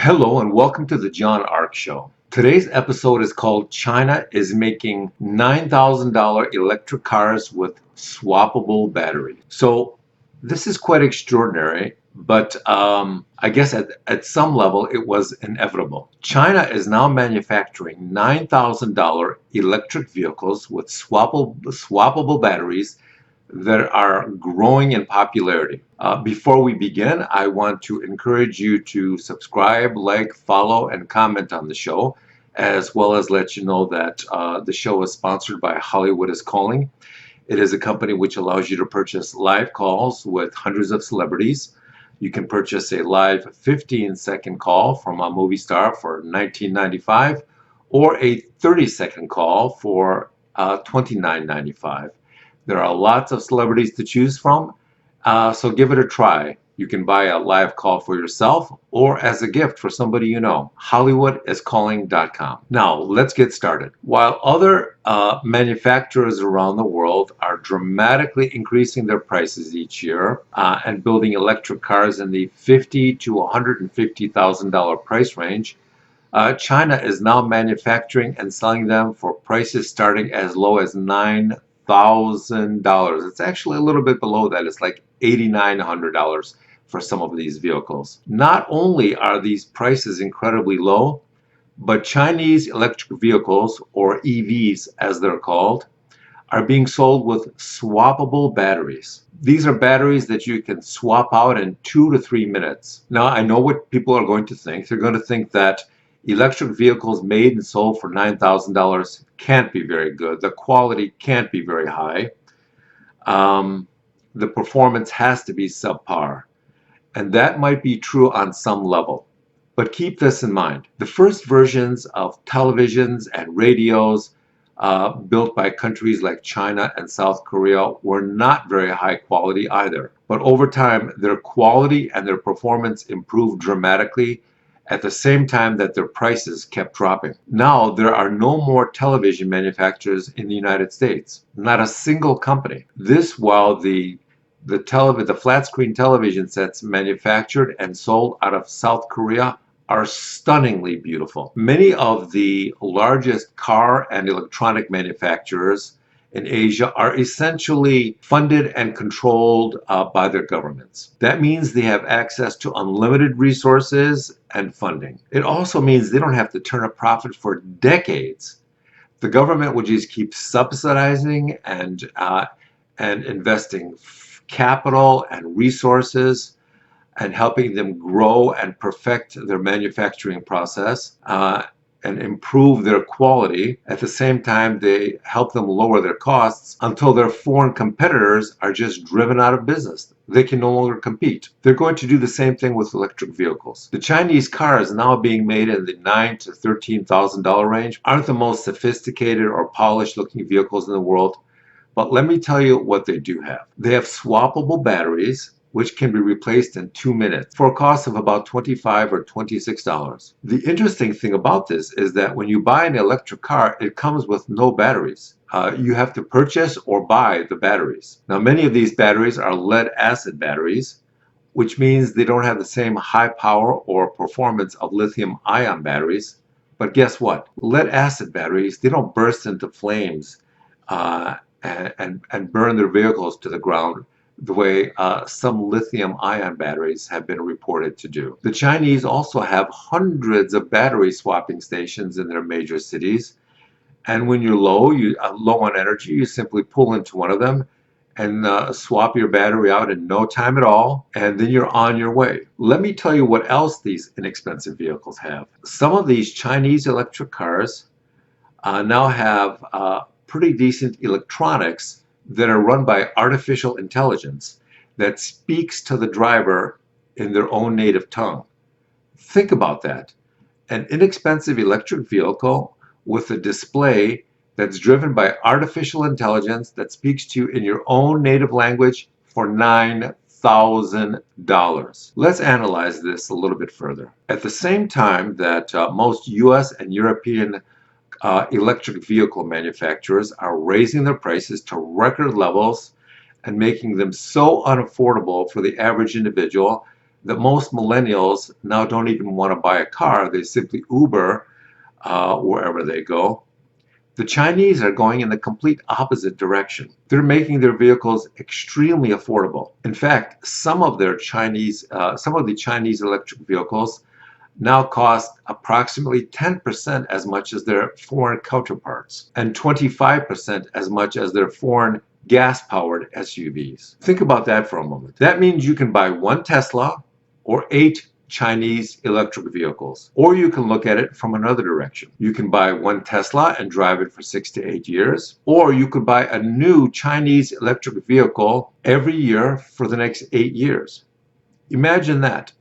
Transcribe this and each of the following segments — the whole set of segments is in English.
Hello and welcome to the John Ark Show. Today's episode is called China is Making $9,000 Electric Cars with Swappable Battery. So, this is quite extraordinary, but I guess at some level it was inevitable. China is now manufacturing $9,000 electric vehicles with swappable batteries that are growing in popularity. Before we begin, I want to encourage you to subscribe, like, follow, and comment on the show, as well as let you know that the show is sponsored by Hollywood is Calling. It is a company which allows you to purchase live calls with hundreds of celebrities. You can purchase a live 15-second call from a movie star for $19.95 or a 30-second call for $29.95. There are lots of celebrities to choose from, so give it a try. You can buy a live call for yourself or as a gift for somebody you know. HollywoodIsCalling.com. Now, let's get started. While other manufacturers around the world are dramatically increasing their prices each year and building electric cars in the $50,000 to $150,000 price range, China is now manufacturing and selling them for prices starting as low as $9,000. It's actually a little bit below that. It's like $8,900 for some of these vehicles. Not only are these prices incredibly low, but Chinese electric vehicles, or EVs as they're called, are being sold with swappable batteries. These are batteries that you can swap out in 2 to 3 minutes. Now, I know what people are going to think. They're going to think that electric vehicles made and sold for $9,000 can't be very good. The quality can't be very high. The performance has to be subpar. And that might be true on some level. But keep this in mind. The first versions of televisions and radios built by countries like China and South Korea were not very high quality either. But over time, their quality and their performance improved dramatically at the same time that their prices kept dropping. Now, there are no more television manufacturers in the United States. Not a single company. This while the flat screen television sets manufactured and sold out of South Korea are stunningly beautiful. Many of the largest car and electronic manufacturers in Asia are essentially funded and controlled by their governments. That means they have access to unlimited resources and funding. It also means they don't have to turn a profit for decades. The government will just keep subsidizing and investing capital and resources and helping them grow and perfect their manufacturing process and improve their quality. At the same time, they help them lower their costs until their foreign competitors are just driven out of business. They can no longer compete. They're going to do the same thing with electric vehicles. The Chinese cars now being made in the $9,000 to $13,000 range aren't the most sophisticated or polished looking vehicles in the world, but let me tell you what they do have. They have swappable batteries, which can be replaced in 2 minutes for a cost of about $25 or $26. The interesting thing about this is that when you buy an electric car, it comes with no batteries. You have to purchase or buy the batteries. Now, many of these batteries are lead acid batteries, which means they don't have the same high power or performance of lithium ion batteries. But guess what? Lead acid batteries, they don't burst into flames and burn their vehicles to the ground the way some lithium ion batteries have been reported to do. The Chinese also have hundreds of battery swapping stations in their major cities. And when you're low on energy, you simply pull into one of them and swap your battery out in no time at all, and then you're on your way. Let me tell you what else these inexpensive vehicles have. Some of these Chinese electric cars now have pretty decent electronics that are run by artificial intelligence that speaks to the driver in their own native tongue. Think about that. An inexpensive electric vehicle with a display that's driven by artificial intelligence that speaks to you in your own native language for $9,000. Let's analyze this a little bit further. At the same time that most US and European electric vehicle manufacturers are raising their prices to record levels and making them so unaffordable for the average individual that most millennials now don't even want to buy a car. They simply Uber wherever they go. The Chinese are going in the complete opposite direction. They're making their vehicles extremely affordable. In fact, some of the Chinese electric vehicles now cost approximately 10% as much as their foreign counterparts and 25% as much as their foreign gas-powered SUVs. Think about that for a moment. That means you can buy one Tesla or 8 Chinese electric vehicles. Or you can look at it from another direction. You can buy one Tesla and drive it for 6 to 8 years. Or you could buy a new Chinese electric vehicle every year for the next 8 years. Imagine that.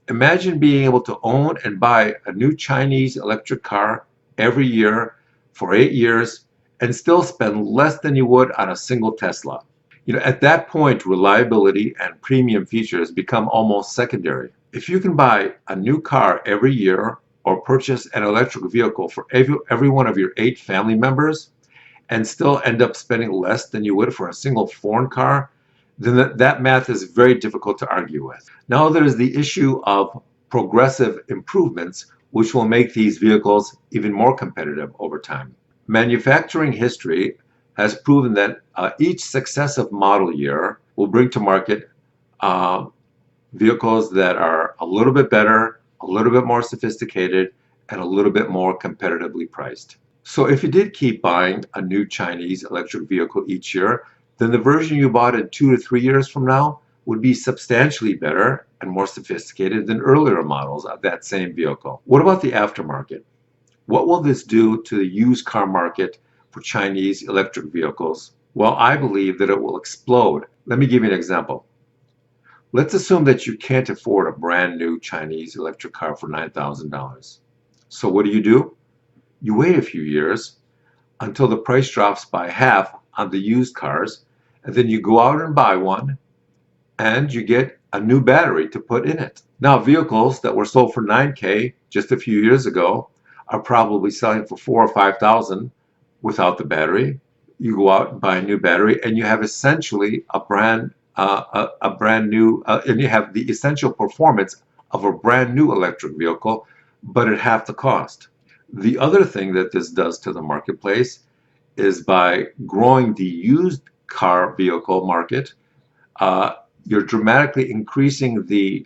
Imagine being able to own and buy a new Chinese electric car every year for 8 years and still spend less than you would on a single Tesla. At that point, reliability and premium features become almost secondary. If you can buy a new car every year or purchase an electric vehicle for every one of your 8 family members and still end up spending less than you would for a single foreign car, then that math is very difficult to argue with. Now there's the issue of progressive improvements, which will make these vehicles even more competitive over time. Manufacturing history has proven that each successive model year will bring to market vehicles that are a little bit better, a little bit more sophisticated, and a little bit more competitively priced. So if you did keep buying a new Chinese electric vehicle each year, then the version you bought in 2 to 3 years from now would be substantially better and more sophisticated than earlier models of that same vehicle. What about the aftermarket? What will this do to the used car market for Chinese electric vehicles? Well, I believe that it will explode. Let me give you an example. Let's assume that you can't afford a brand new Chinese electric car for $9,000. So what do? You wait a few years until the price drops by half on the used cars, and then you go out and buy one, and you get a new battery to put in it. Now, vehicles that were sold for $9K just a few years ago are probably selling for $4,000 or $5,000 without the battery. You go out and buy a new battery, and you have essentially a brand new, and you have the essential performance of a brand new electric vehicle, but at half the cost. The other thing that this does to the marketplace is by growing the used car vehicle market, you're dramatically increasing the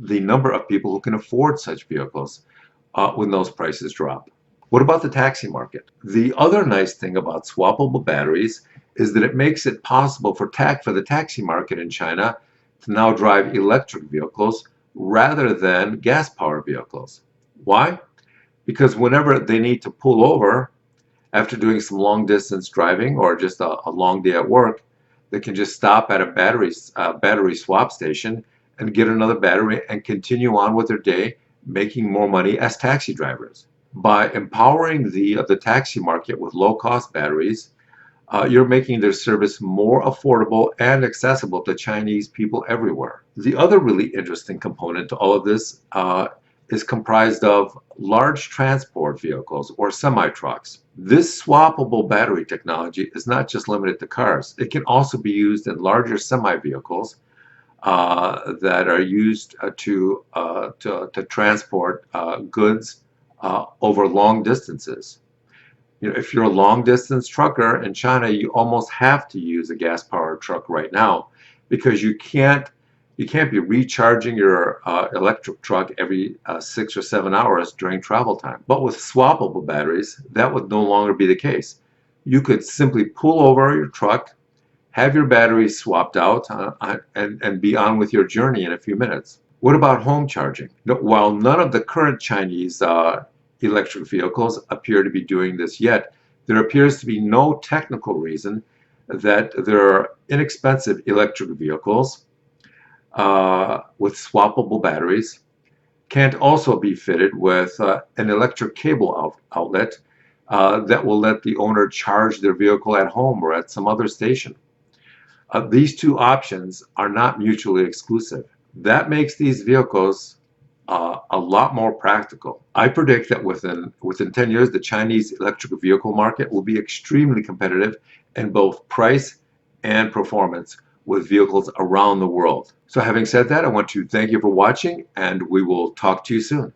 number of people who can afford such vehicles when those prices drop. What about the taxi market? The other nice thing about swappable batteries is that it makes it possible for the taxi market in China to now drive electric vehicles rather than gas-powered vehicles. Why? Because whenever they need to pull over after doing some long distance driving or just a long day at work, they can just stop at a battery swap station and get another battery and continue on with their day, making more money as taxi drivers. By empowering the taxi market with low-cost batteries, you're making their service more affordable and accessible to Chinese people everywhere. The other really interesting component to all of this is comprised of large transport vehicles or semi-trucks. This swappable battery technology is not just limited to cars. It can also be used in larger semi-vehicles that are used to transport goods over long distances. If you're a long distance trucker in China, you almost have to use a gas powered truck right now because you can't be recharging your electric truck every 6 or 7 hours during travel time. But with swappable batteries, that would no longer be the case. You could simply pull over your truck, have your batteries swapped out, and be on with your journey in a few minutes. What about home charging? While none of the current Chinese electric vehicles appear to be doing this yet, there appears to be no technical reason that there are inexpensive electric vehicles with swappable batteries can't also be fitted with an electric cable outlet that will let the owner charge their vehicle at home or at some other station. These two options are not mutually exclusive. That makes these vehicles a lot more practical. I predict that within 10 years, the Chinese electric vehicle market will be extremely competitive in both price and performance, with vehicles around the world. So having said that, I want to thank you for watching, and we will talk to you soon.